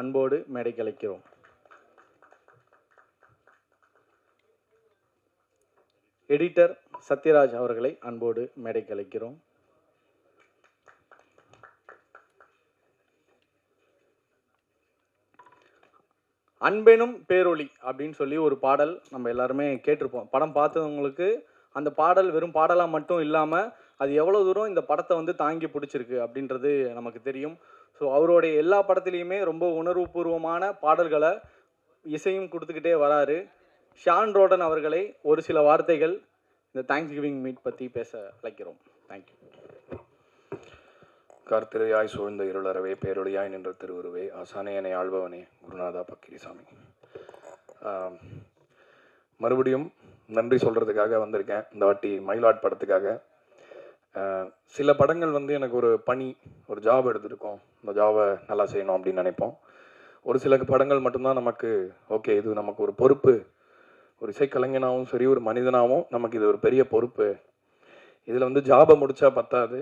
அன்போடு மேடைக்கு அழைக்கிறோம். எடிட்டர் சத்யராஜ் அவர்களை அன்போடு மேடைக்கு அழைக்கிறோம். அன்பெனும் பேரொளி அப்படின்னு சொல்லி ஒரு பாடல் நம்ம எல்லாருமே கேட்டிருப்போம். படம் பார்த்தவங்களுக்கு அந்த பாடல் வெறும் பாடலாக மட்டும் இல்லாமல் அது எவ்வளோ தூரம் இந்த படத்தை வந்து தாங்கி பிடிச்சிருக்கு அப்படின்றது நமக்கு தெரியும். ஸோ அவருடைய எல்லா படத்துலேயுமே ரொம்ப உணர்வுபூர்வமான பாடல்களை இசையும் கொடுத்துக்கிட்டே வராரு. ஷான் ரோடன் அவர்களை ஒரு சில வார்த்தைகள் இந்த தேங்க்ஸ் கிவிங் மீட் பற்றி பேச அழைக்கிறோம். தேங்க்யூ. கார்த்திரையாய் சூழ்ந்த இருளறவே பேரொழியாய் நின்ற திருவுருவே ஆசானே என்னை ஆள்பவனே குருநாதா பக்கிரிசாமி. மறுபடியும் நன்றி சொல்கிறதுக்காக வந்திருக்கேன். இந்த வாட்டி மயிலாட் படத்துக்காக. சில படங்கள் வந்து எனக்கு ஒரு பணி, ஒரு ஜாப் எடுத்துருக்கோம், இந்த ஜாபை நல்லா செய்யணும் அப்படின்னு நினைப்போம். ஒரு சில படங்கள் மட்டும்தான் நமக்கு ஓகே இது நமக்கு ஒரு பொறுப்பு, ஒரு இசைக்கலைஞனாகவும் சரி ஒரு மனிதனாகவும் நமக்கு இது ஒரு பெரிய பொறுப்பு. இதில் வந்து ஜாபை முடித்தா பத்தாது,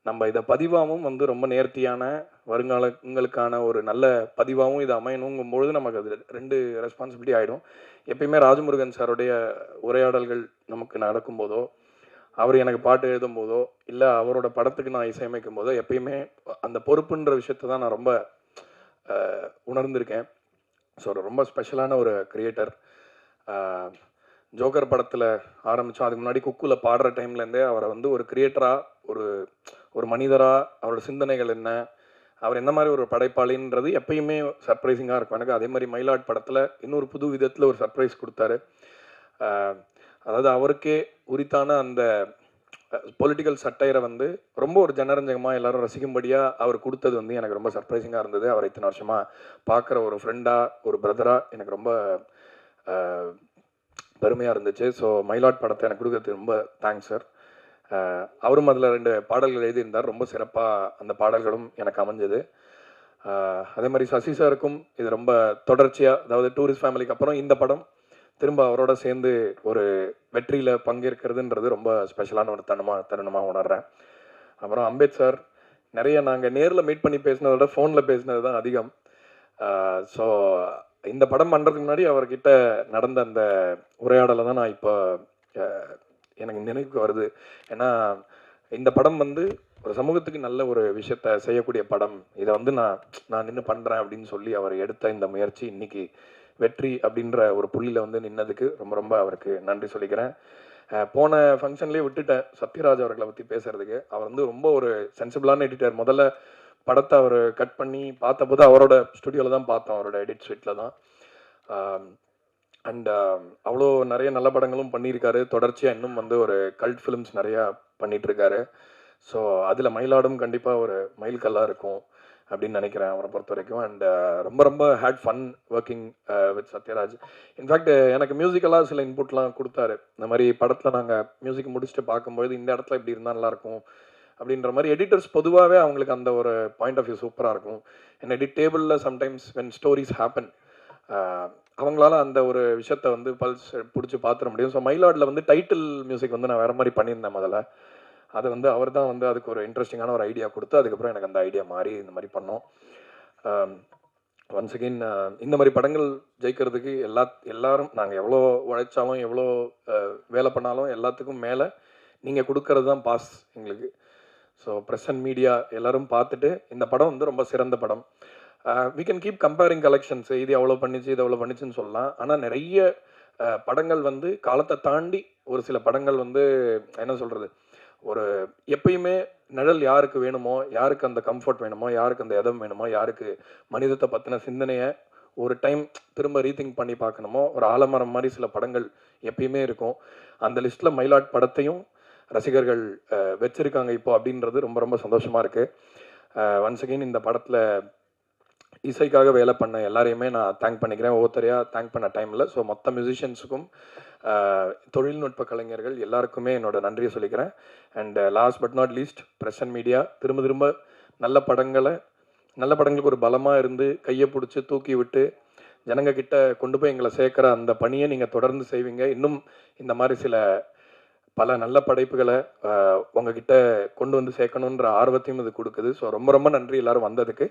நம்ம இதை பதிவாகவும் வந்து ரொம்ப நேர்த்தியான வருங்காலங்களுக்கான ஒரு நல்ல பதிவாகவும் இது அமையணுங்கும்பொழுது நமக்கு அது ரெண்டு ரெஸ்பான்சிபிலிட்டி ஆகிடும். எப்பயுமே ராஜமுருகன் சாருடைய உரையாடல்கள் நமக்கு நடக்கும்போதோ, அவர் எனக்கு பாட்டு எழுதும் போதோ, இல்லை அவரோட படத்துக்கு நான் இசையமைக்கும் போதோ எப்பயுமே அந்த பொறுப்புன்ற விஷயத்தை தான் நான் ரொம்ப உணர்ந்திருக்கேன். ஸோ ரொம்ப ஸ்பெஷலான ஒரு கிரியேட்டர். ஜோக்கர் படத்தில் ஆரம்பித்தோம், அதுக்கு முன்னாடி குக்குவில் பாடுற டைம்லேருந்தே அவரை வந்து ஒரு கிரியேட்டராக, ஒரு மனிதராக, அவரோட சிந்தனைகள் என்ன, அவர் எந்த மாதிரி ஒரு படைப்பாளின்றது எப்பயுமே சர்ப்ரைசிங்காக இருக்கும் எனக்கு. அதே மாதிரி மயிலாட் படத்தில் இன்னொரு புது விதத்தில் ஒரு சர்ப்ரைஸ் கொடுத்தாரு. அதாவது அவருக்கே உரித்தான அந்த பொலிட்டிக்கல் சட்டையரை வந்து ரொம்ப ஒரு ஜனரஞ்சகமாக எல்லாரும் ரசிக்கும்படியாக அவர் கொடுத்தது வந்து எனக்கு ரொம்ப சர்ப்ரைசிங்காக இருந்தது. அவர் இத்தனை வருஷமாக பார்க்குற ஒரு ஃப்ரெண்டாக, ஒரு பிரதராக எனக்கு ரொம்ப பெருமையாக இருந்துச்சு. ஸோ மயிலாட் படத்தை எனக்கு கொடுக்கறதுக்கு ரொம்ப தேங்க்ஸ் சார். அவரும் அதில் 2 பாடல்கள் எழுதியிருந்தார். ரொம்ப சிறப்பாக அந்த பாடல்களும் எனக்கு அமைஞ்சது. அதே மாதிரி சசி சாருக்கும் இது ரொம்ப தொடர்ச்சியாக, அதாவது டூரிஸ்ட் ஃபேமிலிக்கு அப்புறம் இந்த படம் திரும்ப அவரோட சேர்ந்து ஒரு வெற்றியில் பங்கேற்கிறதுன்றது ரொம்ப ஸ்பெஷலான ஒரு தருணமாக உணர்றேன். அப்புறம் அம்பேத் சார், நிறைய நாங்கள் நேரில் மீட் பண்ணி பேசினதை விட ஃபோனில் பேசினது தான் அதிகம். ஸோ இந்த படம் பண்ணுறதுக்கு முன்னாடி அவர்கிட்ட நடந்த அந்த உரையாடலை தான் நான் இப்போ எனக்கு நினைவுக்கு வருது. ஏன்னா இந்த படம் வந்து ஒரு சமூகத்துக்கு நல்ல ஒரு விஷயத்த செய்யக்கூடிய படம், இதை வந்து நான் நின்று பண்ணுறேன் அப்படின்னு சொல்லி அவர் எடுத்த இந்த முயற்சி இன்னைக்கு வெற்றி அப்படின்ற ஒரு புள்ளியில் வந்து நின்னதுக்கு ரொம்ப ரொம்ப அவருக்கு நன்றி சொல்லிக்கிறேன். போன ஃபங்க்ஷன்லேயே விட்டுட்டேன் சத்யராஜ் அவர்களை பற்றி பேசுறதுக்கு. அவர் வந்து ரொம்ப ஒரு சென்சிபிளான எடிட்டர். முதல்ல படத்தை அவர் கட் பண்ணி பார்த்தபோது அவரோட ஸ்டுடியோவில் தான் பார்த்தோம், அவரோட எடிட் ஸ்வீட்டில் தான். அண்ட் அவ்வளோ நிறைய நல்ல படங்களும் பண்ணியிருக்காரு. தொடர்ச்சியாக இன்னும் வந்து ஒரு கல்ட் ஃபிலிம்ஸ் நிறையா பண்ணிகிட்ருக்காரு. ஸோ அதில் மயிலாடும் கண்டிப்பாக ஒரு மைல்கல்லாக இருக்கும் அப்படின்னு நினைக்கிறேன் அவரை பொறுத்த வரைக்கும். அண்ட் ரொம்ப ரொம்ப had fun working with Sathyaraj. In fact எனக்கு மியூசிக்கலாக சில இன்புட்லாம் கொடுத்தாரு. இந்த மாதிரி படத்தில் நாங்கள் மியூசிக் முடிச்சுட்டு பார்க்கும்பொழுது இந்த இடத்துல இப்படி இருந்தால் நல்லாயிருக்கும் அப்படின்ற மாதிரி. எடிட்டர்ஸ் பொதுவாகவே அவங்களுக்கு அந்த ஒரு பாயிண்ட் ஆஃப் வியூ சூப்பராக இருக்கும். என் எடிட் டேபிளில் சம்டைம்ஸ் வென் ஸ்டோரிஸ் ஹேப்பன் அவங்களால அந்த ஒரு விஷயத்த வந்து பல்ஸ் பிடிச்சி பார்த்துட முடியும். ஸோ மயிலாடில் வந்து டைட்டில் மியூசிக் வந்து நான் வேறு மாதிரி பண்ணியிருந்தேன் முதல்ல. அதை வந்து அவர் தான் வந்து அதுக்கு ஒரு இன்ட்ரெஸ்டிங்கான ஒரு ஐடியா கொடுத்து அதுக்கப்புறம் எனக்கு அந்த ஐடியா மாறி இந்த மாதிரி பண்ணோம். ஒன்ஸ் அகெயின் இந்த மாதிரி படங்கள் ஜெயிக்கிறதுக்கு எல்லாரும் நாங்கள் எவ்வளோ உழைச்சாலும் எவ்வளோ வேலை பண்ணாலும் எல்லாத்துக்கும் மேலே நீங்கள் கொடுக்கறது தான் பாஸ் எங்களுக்கு. ஸோ ப்ரெஸ் அண்ட் மீடியா எல்லோரும் பார்த்துட்டு இந்த படம் வந்து ரொம்ப சிறந்த படம். We can keep comparing collections, இது எவ்வளோ பண்ணிச்சு இது எவ்வளோ பண்ணிச்சுன்னு சொல்லலாம். ஆனால் நிறைய படங்கள் வந்து காலத்தை தாண்டி ஒரு சில படங்கள் வந்து என்ன சொல்கிறது, ஒரு எப்பயுமே நிழல் யாருக்கு வேணுமோ, யாருக்கு அந்த கம்ஃபர்ட் வேணுமோ, யாருக்கு அந்த இதம் வேணுமோ, யாருக்கு மனிதத்தை பற்றின சிந்தனையை ஒரு டைம் திரும்ப ரீதிங்க் பண்ணி பார்க்கணுமோ, ஒரு ஆலமரம் மாதிரி சில படங்கள் எப்பயுமே இருக்கும். அந்த லிஸ்ட்டில் மயிலாட் படத்தையும் ரசிகர்கள் வச்சிருக்காங்க இப்போ அப்படின்றது ரொம்ப ரொம்ப சந்தோஷமாக இருக்குது. ஒன்ஸ் அகெயின் இந்த படத்தில் இசைக்காக வேலை பண்ண எல்லாரையுமே நான் தேங்க் பண்ணிக்கிறேன். ஒவ்வொருத்தரையாக தேங்க் பண்ண டைமில். ஸோ மொத்த மியூசிஷியன்ஸுக்கும் தொழில்நுட்ப கலைஞர்கள் எல்லாருக்குமே என்னோட நன்றியை சொல்லிக்கிறேன். And last but not least press and media, திரும்ப நல்ல படங்களுக்கு ஒரு பலமாக இருந்து கையை பிடிச்சி தூக்கி விட்டு ஜனங்க கிட்ட கொண்டு போய் எங்களை சேர்க்குற அந்த பணியை நீங்கள் தொடர்ந்து செய்வீங்க. இன்னும் இந்த மாதிரி சில பல நல்ல படைப்புகளை உங்ககிட்ட கொண்டு வந்து சேர்க்கணுன்ற ஆர்வத்தையும் இது கொடுக்குது. ஸோ ரொம்ப ரொம்ப நன்றி எல்லாரும் வந்ததுக்கு.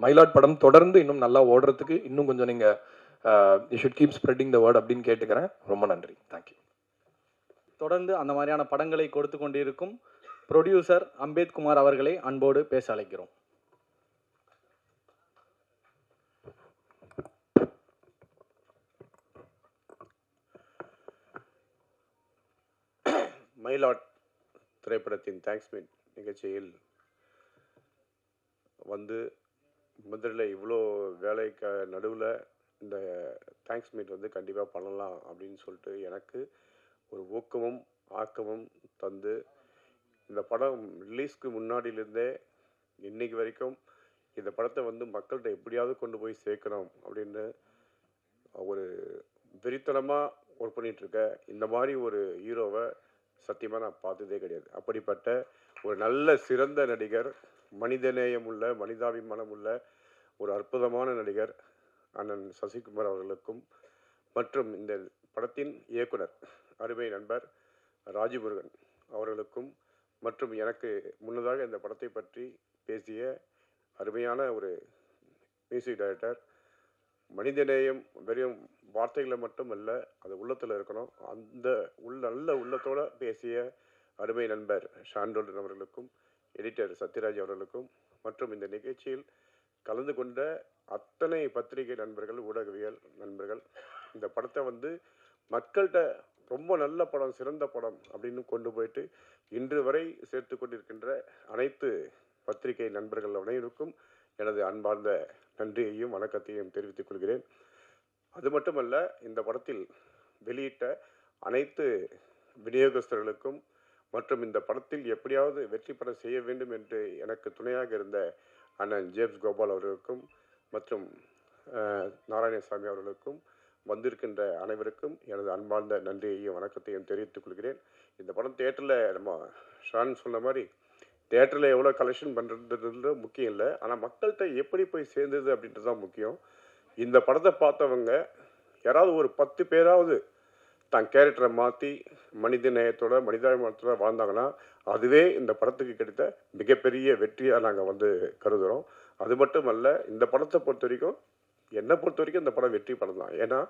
மயிலாட் படம் தொடர்ந்து இன்னும் நல்லா ஓடுறதுக்கு இன்னும் கொஞ்சம் நீங்கள் you should keep spreading the word அப்படின்னு கேட்டுக்கிறேன். ரொம்ப நன்றி. தேங்க்யூ. தொடர்ந்து அந்த மாதிரியான படங்களை கொடுத்து கொண்டிருக்கும் ப்ரொடியூசர் அம்பேத்குமார் அவர்களை அன்போடு பேச அழைக்கிறோம். மயிலாட் திரைப்படத்தின் தேங்க்ஸ் மீட் நிகழ்ச்சியில் வந்து முதல்ல இவ்வளோ வேலைக்கு நடுவில் இந்த தேங்க்ஸ் மீட் வந்து கண்டிப்பாக பண்ணலாம் அப்படின்னு சொல்லிட்டு எனக்கு ஒரு ஊக்கமும் ஆக்கமும் தந்து இந்த படம் ரிலீஸ்க்கு முன்னாடியிலேருந்தே இன்னைக்கு வரைக்கும் இந்த படத்தை வந்து மக்கள்கிட்ட எப்படியாவது கொண்டு போய் சேர்க்கணும் அப்படின்னு ஒரு வெறித்தனமாக ஒர்க் பண்ணிகிட்ருக்க இந்த மாதிரி ஒரு ஹீரோவை சத்தியமாக நான் பார்த்ததே கிடையாது. அப்படிப்பட்ட ஒரு நல்ல சிறந்த நடிகர், மனிதநேயம் உள்ள மனிதாபிமானம் உள்ள ஒரு அற்புதமான நடிகர் அண்ணன் சசிகுமார் அவர்களுக்கும் மற்றும் இந்த படத்தின் இயக்குனர் அருமை நண்பர் ராஜமுருகன் அவர்களுக்கும் மற்றும் எனக்கு முன்னதாக இந்த படத்தை பற்றி பேசிய அருமையான ஒரு மியூசிக் டைரக்டர், மனிதநேயம் வெறும் வார்த்தைகளை மட்டும் அல்ல, அது உள்ளத்தில் இருக்கணும், அந்த நல்ல உள்ளத்தோடு பேசிய அருமை நண்பர் ஷாண்டோல்டன் அவர்களுக்கும் எடிட்டர் சத்யராஜ் அவர்களுக்கும் மற்றும் இந்த நிகழ்ச்சியில் கலந்து கொண்ட அத்தனை பத்திரிகை நண்பர்கள், ஊடகவியல் நண்பர்கள், இந்த படத்தை வந்து மக்கள்கிட்ட ரொம்ப நல்ல படம், சிறந்த படம் அப்படின்னு கொண்டு போயிட்டு இன்று வரை சேர்த்து கொண்டிருக்கின்ற அனைத்து பத்திரிகை நண்பர்கள் அனைவருக்கும் எனது அன்பார்ந்த நன்றியையும் வணக்கத்தையும் தெரிவித்துக் கொள்கிறேன். அது மட்டுமல்ல, இந்த படத்தில் வெளியிட்ட அனைத்து விநியோகஸ்தர்களுக்கும் மற்றும் இந்த படத்தில் எப்படியாவது வெற்றி பெற செய்ய வேண்டும் என்று எனக்கு துணையாக இருந்த அண்ணன் ஜேம்ஸ் கோபால் அவர்களுக்கும் மற்றும் நாராயணசாமி அவர்களுக்கும் வந்திருக்கின்ற அனைவருக்கும் எனது அன்பார்ந்த நன்றியையும் வணக்கத்தையும் தெரிவித்துக் கொள்கிறேன். இந்த படம் தியேட்டரில் நம்ம ஷான் சொன்ன மாதிரி தியேட்டரில் எவ்வளோ கலெக்ஷன் பண்ணுறது முக்கியம் இல்லை, ஆனால் மக்கள்கிட்ட எப்படி போய் சேர்ந்தது அப்படின்றது தான் முக்கியம். இந்த படத்தை பார்த்தவங்க யாராவது ஒரு 10 பேராவது தான் கேரக்டரை மாற்றி மனித நேயத்தோட மனிதாபிமானத்தோட வாழ்ந்தாங்கன்னா அதுவே இந்த படத்துக்கு கிடைத்த மிகப்பெரிய வெற்றியாக நாங்கள் வந்து கருதுகிறோம். அது மட்டும் அல்ல, இந்த படத்தை பொறுத்த வரைக்கும் என்னை பொறுத்த வரைக்கும் இந்த படம் வெற்றி படம் தான். ஏன்னா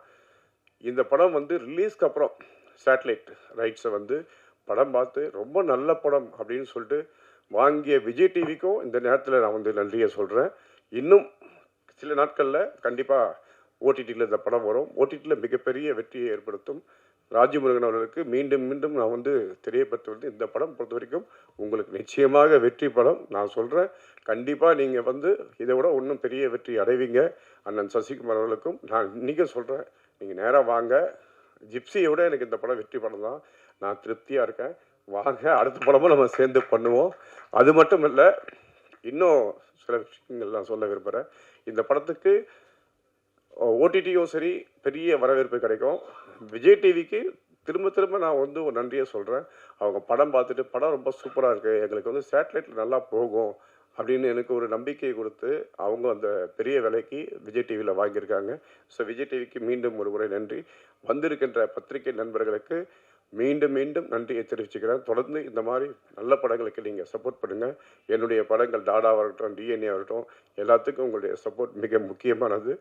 இந்த படம் வந்து ரிலீஸ்க்கு அப்புறம் சேட்டலைட் ரைட்ஸை வந்து படம் பார்த்து ரொம்ப நல்ல படம் அப்படின்னு சொல்லிட்டு வாங்கிய விஜய் டிவிக்கும் இந்த நேரத்தில் நான் வந்து நன்றியை சொல்கிறேன். இன்னும் சில நாட்களில் கண்டிப்பாக ஓடிடியில் இந்த படம் வரும். ஓடிடியில் மிகப்பெரிய வெற்றியை ஏற்படுத்தும். ராஜமுருகன் அவர்களுக்கு மீண்டும் மீண்டும் நான் வந்து தெரியப்படுத்துவது, இந்த படம் பொறுத்த வரைக்கும் உங்களுக்கு நிச்சயமாக வெற்றி படம். நான் சொல்கிறேன், கண்டிப்பாக நீங்கள் வந்து இதை விட இன்னும் பெரிய வெற்றி அடைவீங்க. அண்ணன் சசிகுமார் அவர்களுக்கும் நான் இன்றைக்கும் சொல்கிறேன், நீங்கள் நேராக வாங்க. ஜிப்சியை விட எனக்கு இந்த படம் வெற்றி படம் தான். நான் திருப்தியாக இருக்கேன். வாங்க, அடுத்த படமும் நம்ம சேர்ந்து பண்ணுவோம். அது மட்டும் இல்லை, இன்னும் சில விஷயங்கள் நான் சொல்ல விரும்புகிறேன். இந்த படத்துக்கு ஓடிடியும் சரி பெரிய வரவேற்பு கிடைக்கும். விஜய் டிவிக்கு திரும்ப திரும்ப நான் வந்து ஒரு நன்றியை சொல்கிறேன். அவங்க படம் பார்த்துட்டு படம் ரொம்ப சூப்பராக இருக்குது, எங்களுக்கு வந்து சேட்டலைட்டில் நல்லா போகும் அப்படின்னு எனக்கு ஒரு நம்பிக்கையை கொடுத்து அவங்க அந்த பெரிய விலைக்கு விஜய் டிவியில் வாங்கியிருக்காங்க. ஸோ விஜய் டிவிக்கு மீண்டும் ஒரு முறை நன்றி. வந்திருக்கின்ற பத்திரிகை நண்பர்களுக்கு மீண்டும் மீண்டும் நன்றியை தெரிவிச்சுக்கிறேன். தொடர்ந்து இந்த மாதிரி நல்ல படங்களுக்கு நீங்கள் சப்போர்ட் பண்ணுங்கள். என்னுடைய படங்கள் டாடாவாகட்டும், டிஎன்ஏ ஆகட்டும், எல்லாத்துக்கும் உங்களுடைய சப்போர்ட் மிக முக்கியமானது.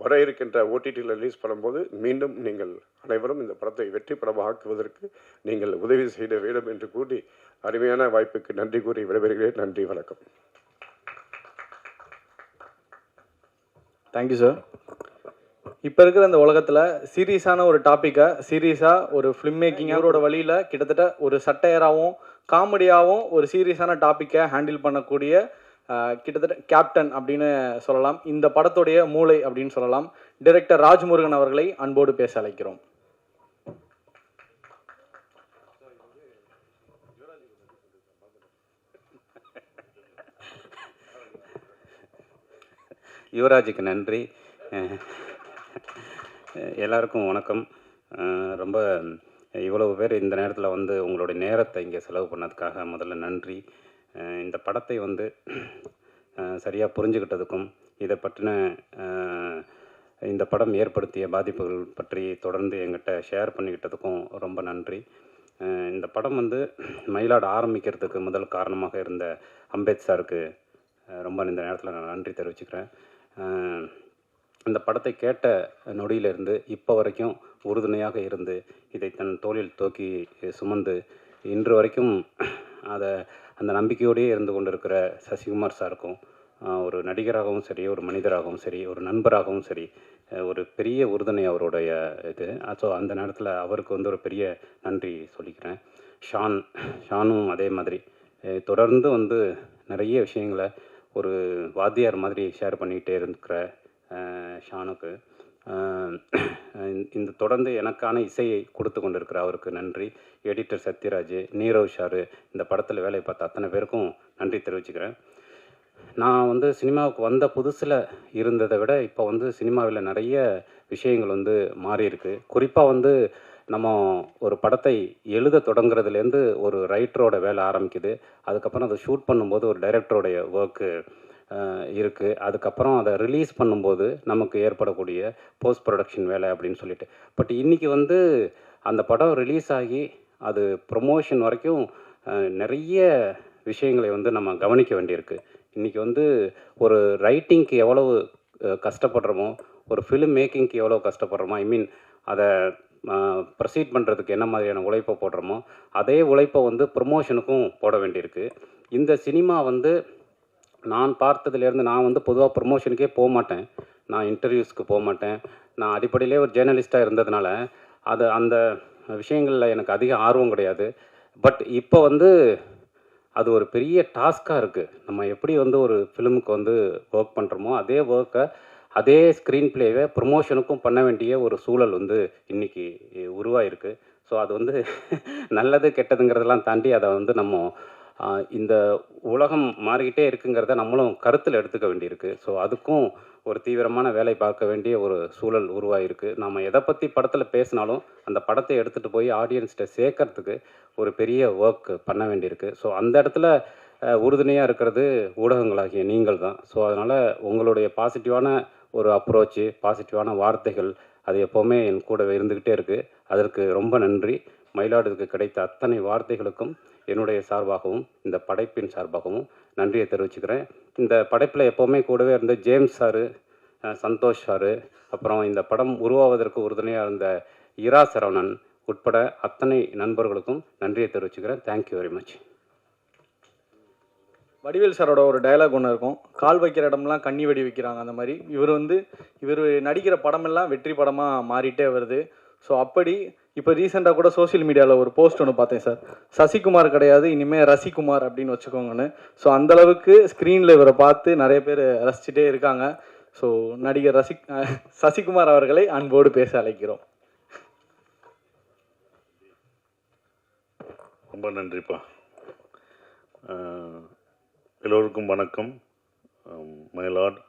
வர இருக்கின்ற ஓடிடியில் ரிலீஸ் பண்ணும்போது மீண்டும் நீங்கள் அனைவரும் இந்த படத்தை வெற்றி படமாக ஆக்குவதற்கு நீங்கள் உதவி செய்ய வேண்டும் என்று கூறி அருமையான வாய்ப்புக்கு நன்றி கூறி விடைபெறுகிறேன். நன்றி, வணக்கம். Thank you sir. இப்போ இருக்கிற இந்த உலகத்தில் சீரியஸான ஒரு டாப்பிக்கை சீரியஸாக ஒரு ஃபிலிம் மேக்கிங் அவரோட வழியில் கிட்டத்தட்ட ஒரு சட்டையராகவும் காமெடியாகவும் ஒரு சீரியஸான டாப்பிக்கை ஹேண்டில் பண்ணக்கூடிய கிட்டத்தட்ட கேப்டன் அப்படின்னு சொல்லலாம். இந்த படத்துடைய மூளை அப்படின்னு சொல்லலாம். டைரக்டர் ராஜ்முருகன் அவர்களை அன்போடு பேச அழைக்கிறோம். யுவராஜுக்கு நன்றி. எல்லாருக்கும் வணக்கம். ரொம்ப இவ்வளவு பேர் இந்த நேரத்தில் வந்து உங்களுடைய நேரத்தை இங்கே செலவு பண்ணதுக்காக முதல்ல நன்றி. இந்த படத்தை வந்து சரியாக புரிஞ்சுக்கிட்டதுக்கும் இதை பற்றின இந்த படம் ஏற்படுத்திய பாதிப்புகள் பற்றி தொடர்ந்து எங்கிட்ட ஷேர் பண்ணிக்கிட்டதுக்கும் ரொம்ப நன்றி. இந்த படம் வந்து மயிலாட ஆரம்பிக்கிறதுக்கு முதல் காரணமாக இருந்த அம்பேத் சாருக்கு ரொம்ப இந்த நேரத்தில் நான் நன்றி தெரிவிச்சுக்கிறேன். இந்த படத்தை கேட்ட நொடியிலிருந்து இப்போ வரைக்கும் உறுதுணையாக இருந்து இதை தன் தோளில் தூக்கி சுமந்து இன்று வரைக்கும் அந்த நம்பிக்கையோடையே இருந்து கொண்டிருக்கிற சசிகுமார் சாருக்கும் ஒரு நடிகராகவும் சரி, ஒரு மனிதராகவும் சரி, ஒரு நண்பராகவும் சரி, ஒரு பெரிய உறுதுணை அவருடைய இது. ஸோ அந்த நேரத்தில் அவருக்கு வந்து ஒரு பெரிய நன்றி சொல்லிக்கிறேன். ஷானும் அதே மாதிரி தொடர்ந்து வந்து நிறைய விஷயங்களை ஒரு வாத்தியார் மாதிரி ஷேர் பண்ணிக்கிட்டே இருக்கிற ஷானுக்கு இந்த தொடர்ந்து எனக்கான இசையை கொடுத்து கொண்டிருக்கிற அவருக்கு நன்றி. எடிட்டர் சத்யராஜ், நீரவ் ஷாரு, இந்த படத்தில் வேலை பார்த்த அத்தனை பேருக்கும் நன்றி தெரிவிச்சுக்கிறேன். நான் வந்து சினிமாவுக்கு வந்த புதுசில் இருந்ததை விட இப்போ வந்து சினிமாவில் நிறைய விஷயங்கள் வந்து மாறி இருக்கு. குறிப்பாக வந்து நம்ம ஒரு படத்தை எழுத தொடங்குறதுலேருந்து ஒரு ரைட்டரோட வேலை ஆரம்பிக்குது. அதுக்கப்புறம் அதை ஷூட் பண்ணும்போது ஒரு டைரக்டரோடைய ஒர்க்கு இருக்குது. அதுக்கப்புறம் அதை ரிலீஸ் பண்ணும்போது நமக்கு ஏற்படக்கூடிய போஸ்ட் ப்ரொடக்ஷன் வேலை அப்படின்னு சொல்லிட்டு. பட் இன்றைக்கி வந்து அந்த படம் ரிலீஸ் ஆகி அது ப்ரொமோஷன் வரைக்கும் நிறைய விஷயங்களை வந்து நம்ம கவனிக்க வேண்டியிருக்கு. இன்றைக்கி வந்து ஒரு ரைட்டிங்க்கு எவ்வளவு கஷ்டப்படுறோமோ, ஒரு ஃபிலிம் மேக்கிங்க்கு எவ்வளோ கஷ்டப்படுறோமோ, ஐ மீன் அதை ப்ரொசீட் பண்ணுறதுக்கு என்ன மாதிரியான உழைப்பை போடுறோமோ அதே உழைப்பை வந்து ப்ரொமோஷனுக்கும் போட வேண்டியிருக்கு. இந்த சினிமா வந்து நான் பார்த்ததுலேருந்து, நான் வந்து பொதுவாக ப்ரொமோஷனுக்கே போக மாட்டேன், நான் இன்டர்வியூஸ்க்கு போக மாட்டேன். நான் அடிப்படையிலே ஒரு ஜேர்னலிஸ்ட்டாக இருந்ததுனால அந்த விஷயங்களில் எனக்கு அதிக ஆர்வம் கிடையாது. பட் இப்போ வந்து அது ஒரு பெரிய டாஸ்காக இருக்குது. நம்ம எப்படி வந்து ஒரு ஃபிலிமுக்கு வந்து ஒர்க் பண்ணுறோமோ அதே ஒர்க்கை, அதே ஸ்க்ரீன் பிளேவை ப்ரொமோஷனுக்கும் பண்ண வேண்டிய ஒரு சூழல் வந்து இன்றைக்கி உருவாயிருக்கு. ஸோ அது வந்து நல்லது கெட்டதுங்கிறதெல்லாம் தாண்டி அதை வந்து நம்ம இந்த உலகம் மாறிக்கிட்டே இருக்குங்கிறத நம்மளும் கருத்தில் எடுத்துக்க வேண்டியிருக்கு. ஸோ அதுக்கும் ஒரு தீவிரமான வேலை பார்க்க வேண்டிய ஒரு சூழல் உருவாகிருக்கு. நம்ம எதை பற்றி படத்தில் பேசினாலும் அந்த படத்தை எடுத்துகிட்டு போய் ஆடியன்ஸ்கிட்ட சேர்க்கறதுக்கு ஒரு பெரிய ஒர்க் பண்ண வேண்டியிருக்கு. ஸோ அந்த இடத்துல உறுதுணையாக இருக்கிறது ஊடகங்களாகிய நீங்கள் தான். ஸோ அதனால் உங்களுடைய பாசிட்டிவான ஒரு அப்ரோச்சு, பாசிட்டிவான வார்த்தைகள் அது எப்போவுமே என் கூட இருந்துக்கிட்டே இருக்குது. அதற்கு ரொம்ப நன்றி. மயிலாடுதுக்கு கிடைத்த அத்தனை வார்த்தைகளுக்கும் என்னுடைய சார்பாகவும் இந்த படைப்பின் சார்பாகவும் நன்றியை தெரிவிச்சுக்கிறேன். இந்த படைப்பில் எப்போவுமே கூடவே இருந்த ஜேம்ஸ் சாரு, சந்தோஷ் சாரு, அப்புறம் இந்த படம் உருவாவதற்கு உறுதுணையாக இருந்த இரா சரவணன் உட்பட அத்தனை நண்பர்களுக்கும் நன்றியை தெரிவிச்சுக்கிறேன். Thank you very much. வடிவேல் சாரோட ஒரு டயலாக் ஒன்று இருக்கும், கால் வைக்கிற இடம்லாம் கண்ணி வெடி வைக்கிறாங்க. அந்த மாதிரி இவர் நடிக்கிற படமெல்லாம் வெற்றி படமாக மாறிட்டே வருது. ஸோ அப்படி இப்போ ரீசெண்டாக கூட சோஷியல் மீடியாவில் ஒரு போஸ்ட் ஒன்று பார்த்தேன் சார், சசிகுமார் கிடையாது இனிமேல் ரசிகுமார் அப்படின்னு வச்சுக்கோங்கன்னு. ஸோ அந்தளவுக்கு ஸ்க்ரீனில் இவரை பார்த்து நிறைய பேர் ரசிச்சுட்டே இருக்காங்க. ஸோ நடிகர் சசிகுமார் அவர்களை அன்போடு பேச அழைக்கிறோம். ரொம்ப நன்றிப்பா. எல்லோருக்கும் வணக்கம். மயிலாட்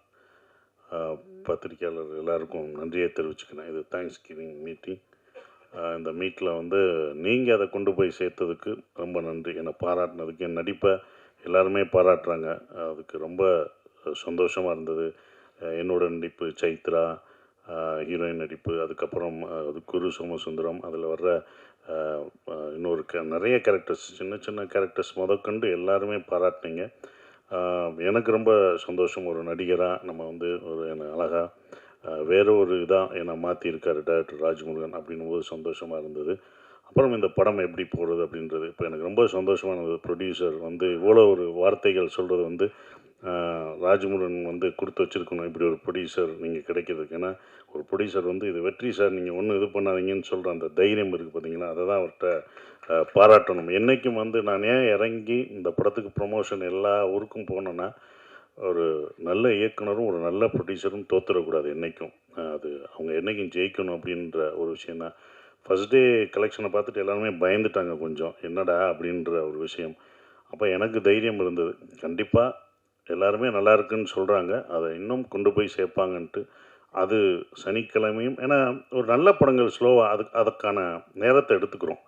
பத்திரிக்கையாளர் எல்லாருக்கும் நன்றியை தெரிவிச்சுக்கிறேன். இது தேங்க்ஸ் கிவிங் மீட்டிங். இந்த மீட்டில் வந்து நீங்கள் அதை கொண்டு போய் சேர்த்ததுக்கு ரொம்ப நன்றி. என்னை பாராட்டினதுக்கு, என் நடிப்பை எல்லாருமே பாராட்டுறாங்க, அதுக்கு ரொம்ப சந்தோஷமாக இருந்தது. என்னோட நடிப்பு, சைத்ரா ஹீரோயின் நடிப்பு, அதுக்கப்புறம் அது குரு சோமசுந்தரம், அதில் வர்ற இன்னொரு நிறைய கேரக்டர்ஸ், சின்ன சின்ன கேரக்டர்ஸ் முதற்கொண்டு எல்லாருமே பாராட்டினீங்க. எனக்கு ரொம்ப சந்தோஷம். ஒரு நடிகராக நம்ம வந்து ஒரு என்னை அழகாக வேறு ஒரு இதாக என்னை மாற்றியிருக்காரு டைரக்டர் ராஜ்முருகன் அப்படின்னும் போது சந்தோஷமாக இருந்தது. அப்புறம் இந்த படம் எப்படி போகிறது அப்படின்றது இப்போ எனக்கு ரொம்ப சந்தோஷமானது. ப்ரொடியூசர் வந்து இவ்வளோ ஒரு வார்த்தைகள் சொல்கிறது வந்து ராஜ்முருகன் வந்து கொடுத்து வச்சுருக்கணும், இப்படி ஒரு ப்ரொடியூசர் நீங்கள் கிடைக்கிறதுக்கு. ஏன்னா ஒரு ப்ரொடியூசர் வந்து இது வெற்றி சார், நீங்கள் ஒன்றும் இது பண்ணாதீங்கன்னு சொல்கிற அந்த தைரியம் இருக்குது பார்த்தீங்கன்னா, அதை தான் அவர்கிட்ட பாராட்டணும். என்றைக்கும் வந்து நான் ஏன் இறங்கி இந்த படத்துக்கு ப்ரொமோஷன் எல்லா ஊருக்கும் போனேன்னா, ஒரு நல்ல இயக்குனரும் ஒரு நல்ல ப்ரொடியூசரும் தோற்றுடக்கூடாது என்றைக்கும். அது அவங்க என்றைக்கும் ஜெயிக்கணும் அப்படின்ற ஒரு விஷயந்தான். ஃபஸ்ட் டே கலெக்ஷனை பார்த்துட்டு எல்லாருமே பயந்துட்டாங்க கொஞ்சம், என்னடா அப்படின்ற ஒரு விஷயம். அப்போ எனக்கு தைரியம் இருந்தது, கண்டிப்பாக எல்லாருமே நல்லா இருக்குன்னு சொல்கிறாங்க, அதை இன்னும் கொண்டு போய் சேர்ப்பாங்கன்ட்டு. அது சனிக்கிழமையும், ஏன்னா ஒரு நல்ல படங்கள் ஸ்லோவாக அதுக்கான நேரத்தை எடுத்துக்கிறோம்.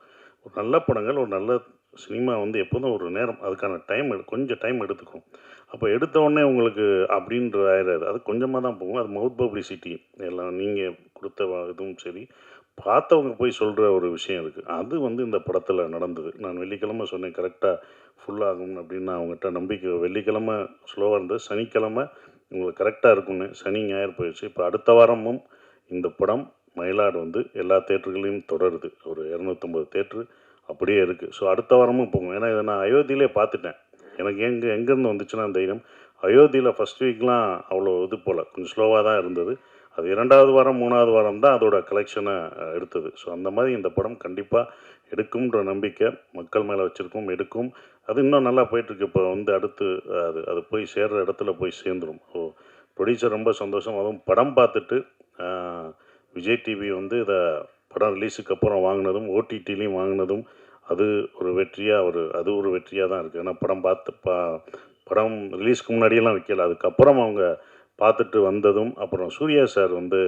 ஒரு நல்ல படங்கள், ஒரு நல்ல சினிமா வந்து எப்போதும் ஒரு நேரம், அதுக்கான கொஞ்சம் டைம் எடுத்துக்கும். அப்போ எடுத்த உடனே உங்களுக்கு அப்படின்ற ஆயிடாது, அது கொஞ்சமாக தான் போகும். அது மவுத் பப்ளிசிட்டி எல்லாம் நீங்கள் கொடுத்த இதுவும் சரி, பார்த்தவங்க போய் சொல்கிற ஒரு விஷயம் இருக்குது. அது வந்து இந்த படத்தில் நடந்தது. நான் வெள்ளிக்கிழமை சொன்னேன் கரெக்டாக ஃபுல்லாகும் அப்படின்னு. நான் அவங்ககிட்ட நம்பிக்கை, வெள்ளிக்கிழமை ஸ்லோவாக இருந்தது, சனிக்கிழமை உங்களுக்கு கரெக்டாக இருக்கும்னு. சனி ஞாயிறு போயிடுச்சு. இப்போ அடுத்த வாரமும் இந்த படம் மயிலாடு வந்து எல்லா தேட்டர்களையும் தொடருது. ஒரு 250 தேட்ரு அப்படியே இருக்குது. ஸோ அடுத்த வாரமும் போகும். ஏன்னா இதை நான் அயோத்தியிலே பார்த்துட்டேன். எனக்கு எங்கேருந்து வந்துச்சுன்னா தைரியம். அயோத்தியில் ஃபஸ்ட் வீக்லாம் அவ்வளோ இது போல் கொஞ்சம் ஸ்லோவாக தான் இருந்தது. அது 2வது வாரம் 3வது வாரம் தான் அதோட கலெக்ஷனை எடுத்தது. ஸோ அந்த மாதிரி இந்த படம் கண்டிப்பாக எடுக்கும்ன்ற நம்பிக்கை மக்கள் மேலே வச்சுருக்கோம், எடுக்கும். அது இன்னும் நல்லா போயிட்டுருக்கு. இப்போ வந்து அடுத்து அது போய் சேர்கிற இடத்துல போய் சேர்ந்துடும். ஸோ ப்ரொடியூசர் ரொம்ப சந்தோஷம். அதுவும் படம் பார்த்துட்டு விஜய் டிவி வந்து இதை படம் ரிலீஸுக்கு அப்புறம் வாங்கினதும், ஓடிடிலையும் வாங்கினதும் அது ஒரு வெற்றியாக அது ஒரு வெற்றியாக தான் இருக்குது. ஏன்னா படம் ரிலீஸ்க்கு முன்னாடியெல்லாம் வைக்கல, அதுக்கப்புறம் அவங்க பார்த்துட்டு வந்ததும், அப்புறம் சூர்யா சார் வந்து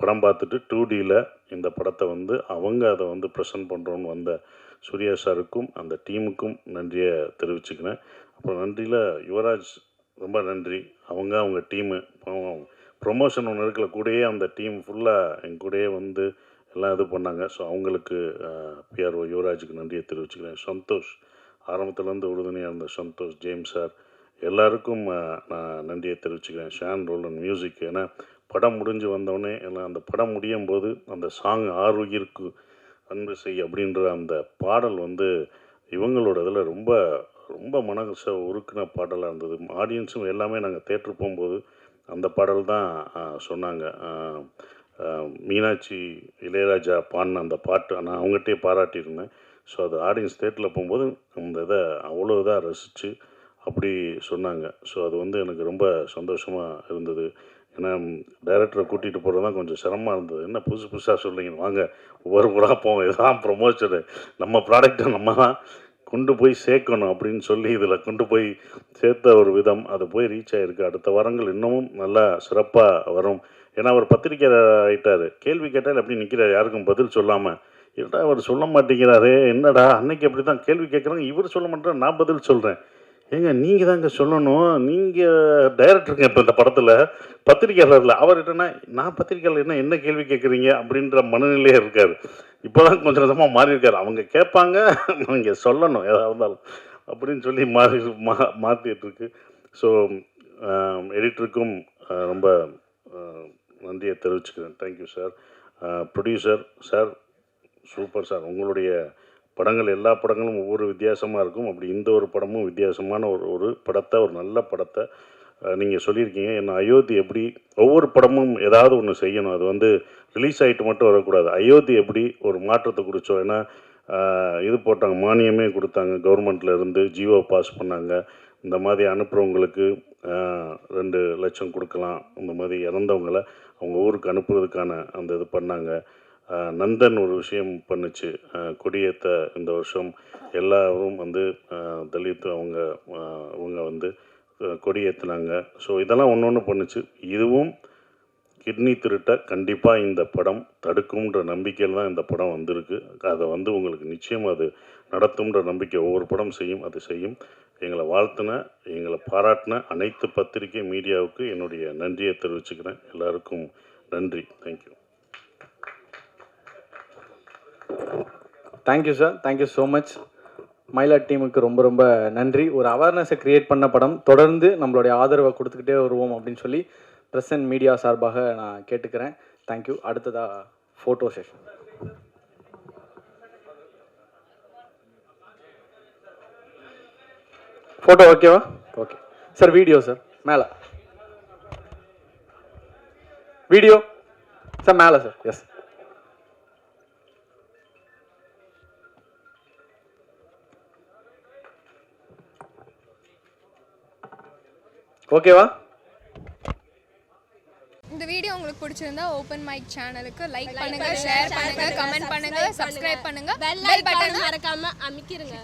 படம் பார்த்துட்டு 2Dயில் இந்த படத்தை வந்து அவங்க அதை வந்து ப்ரெசென்ட் பண்ணுறோன்னு வந்த சூர்யா சாருக்கும் அந்த டீமுக்கும் நன்றியை தெரிவிச்சுக்கிறேன். அப்புறம் நன்றியில் யுவராஜ் ரொம்ப நன்றி. அவங்க டீமு ப்ரொமோஷன் ஒன்று இருக்கல, கூடயே அந்த டீம் ஃபுல்லாக என் கூடயே வந்து எல்லாம் இது பண்ணாங்க. ஸோ அவங்களுக்கு பிஆர்ஓ யுவராஜுக்கு நன்றியை தெரிவிச்சுக்கிறேன். சந்தோஷ் ஆரம்பத்துலேருந்து உறுதுணையாக இருந்த சந்தோஷ், ஜேம்ஸ் சார் எல்லாருக்கும் நான் நன்றியை தெரிவிச்சுக்கிறேன். ஷான் ரோலன் மியூசிக். ஏன்னா படம் முடிஞ்சு வந்தோடனே எல்லாம் அந்த படம் முடியும் போது அந்த சாங் ஆறுயிருக்கு அன்பு செய் அப்படின்ற அந்த பாடல் வந்து இவங்களோட இதில் ரொம்ப ரொம்ப மனசை உருக்குன பாடலாக இருந்தது. ஆடியன்ஸும் எல்லாமே நாங்கள் தேட்டர் போகும்போது அந்த பாடல் தான் சொன்னாங்க. மீனாட்சி இளையராஜா பாடின அந்த பாட்டு நான் அவங்ககிட்டே பாராட்டியிருந்தேன். ஸோ அது ஆடியன்ஸ் தேட்டரில் போகும்போது அந்த இதை அவ்வளோ இதாக ரசித்து அப்படி சொன்னாங்க. ஸோ அது வந்து எனக்கு ரொம்ப சந்தோஷமாக இருந்தது. ஏன்னா டைரக்டரை கூட்டிகிட்டு போகிறது தான் கொஞ்சம் சிரமமாக இருந்தது. என்ன புதுசாக சொல்கிறீங்க, வாங்க ஒவ்வொரு ஊராக போவோம், இதுதான் ப்ரொமோஷனு, நம்ம ப்ராடக்டை நம்ம தான் கொண்டு போய் சேர்க்கணும் அப்படின்னு சொல்லி இதில் கொண்டு போய் சேர்த்த ஒரு விதம் அது போய் ரீச் ஆகிருக்கு. அடுத்த வாரங்கள் இன்னமும் நல்லா சிறப்பாக வரும். ஏன்னா அவர் பத்திரிக்கை ஆகிட்டார். கேள்வி கேட்டால் எப்படி நிற்கிறார், யாருக்கும் பதில் சொல்லாமல். என்னடா அவர் சொல்ல மாட்டேங்கிறாரு, என்னடா அன்னைக்கு அப்படி தான் கேள்வி கேட்குறாங்க, இவர் சொல்ல மாட்டேன், நான் பதில் சொல்கிறேன். ஏங்க நீங்கள் தாங்க சொல்லணும், நீங்கள் டைரக்டருங்க. இப்போ இந்த படத்தில் பத்திரிக்கையாளரில் அவர்கிட்டனா நான் பத்திரிக்கையாளர் என்ன கேள்வி கேட்குறீங்க அப்படின்ற மனநிலையே இருக்கார். இப்போ தான் கொஞ்சம் கொஞ்சமாக மாறி இருக்கார். அவங்க கேட்பாங்க, நீங்கள் சொல்லணும் எதாக இருந்தாலும் அப்படின்னு சொல்லி மாற்றிட்டுருக்கு. ஸோ எடிட்டருக்கும் ரொம்ப நன்றியை தெரிவிச்சுக்கிறேன். Thank you sir. Producer sir super sir. உங்களுடைய படங்கள் எல்லா படங்களும் ஒவ்வொரு வித்தியாசமாக இருக்கும். அப்படி இந்த ஒரு படமும் வித்தியாசமான ஒரு படத்தை, ஒரு நல்ல படத்தை நீங்கள் சொல்லியிருக்கீங்க. என்ன அயோத்தி எப்படி ஒவ்வொரு படமும் ஏதாவது ஒன்று செய்யணும், அது வந்து ரிலீஸ் ஆகிட்டு மட்டும் வரக்கூடாது. அயோத்தி எப்படி ஒரு மாற்றத்தை கொடுத்தோம். ஏன்னா இது போட்டாங்க, மானியமே கொடுத்தாங்க கவர்மெண்ட்டில் இருந்து, ஜியோ பாஸ் பண்ணாங்க. இந்த மாதிரி அனுப்புகிறவங்களுக்கு 2 லட்சம் கொடுக்கலாம். இந்த மாதிரி இறந்தவங்களை அவங்க ஊருக்கு அனுப்புறதுக்கான அந்த இது பண்ணாங்க. நந்தன் ஒரு விஷயம் பண்ணுச்சு, கொடியேற்ற இந்த வருஷம் எல்லாரும் வந்து தலித் அவங்க வந்து கொடியேற்றினாங்க. ஸோ இதெல்லாம் ஒன்று பண்ணுச்சு. இதுவும் கிட்னி திருட்டை கண்டிப்பாக இந்த படம் தடுக்கும்ன்ற நம்பிக்கையில் தான் இந்த படம் வந்திருக்கு. அதை வந்து உங்களுக்கு நிச்சயம் அது நடத்தும்ன்ற நம்பிக்கை ஒவ்வொரு படம் செய்யும். அது செய்யும். எங்களை வாழ்த்தின, எங்களை பாராட்டின அனைத்து பத்திரிகை மீடியாவுக்கு என்னுடைய நன்றியை தெரிவிச்சுக்கிறேன். எல்லாருக்கும் நன்றி. Thank you. Thank you sir, thank you so much. மயிலாட் டீமுக்கு ரொம்ப ரொம்ப நன்றி. ஒரு அவேர்னஸை க்ரியேட் பண்ண படம், தொடர்ந்து நம்மளுடைய ஆதரவை கொடுத்துக்கிட்டே வருவோம் அப்படின்னு சொல்லி பிரசன்ட் மீடியா சார்பாக நான் கேட்டுக்கிறேன். தேங்க்யூ. அடுத்ததாக ஃபோட்டோ செஷன். ஃபோட்டோ ஓகேவா? Okay sir. வீடியோ சார் மேலே. வீடியோ சார் மேலே சார். எஸ். ஓகேவா? இந்த வீடியோ உங்களுக்கு பிடிச்சிருந்தா ஓபன் மைக் சேனலுக்கு லைக் பண்ணுங்க, ஷேர் பண்ணுங்க, கமெண்ட் பண்ணுங்க, சப்ஸ்கிரைப் பண்ணுங்க, பெல் பட்டன் மறக்காம அமுக்கிருங்க.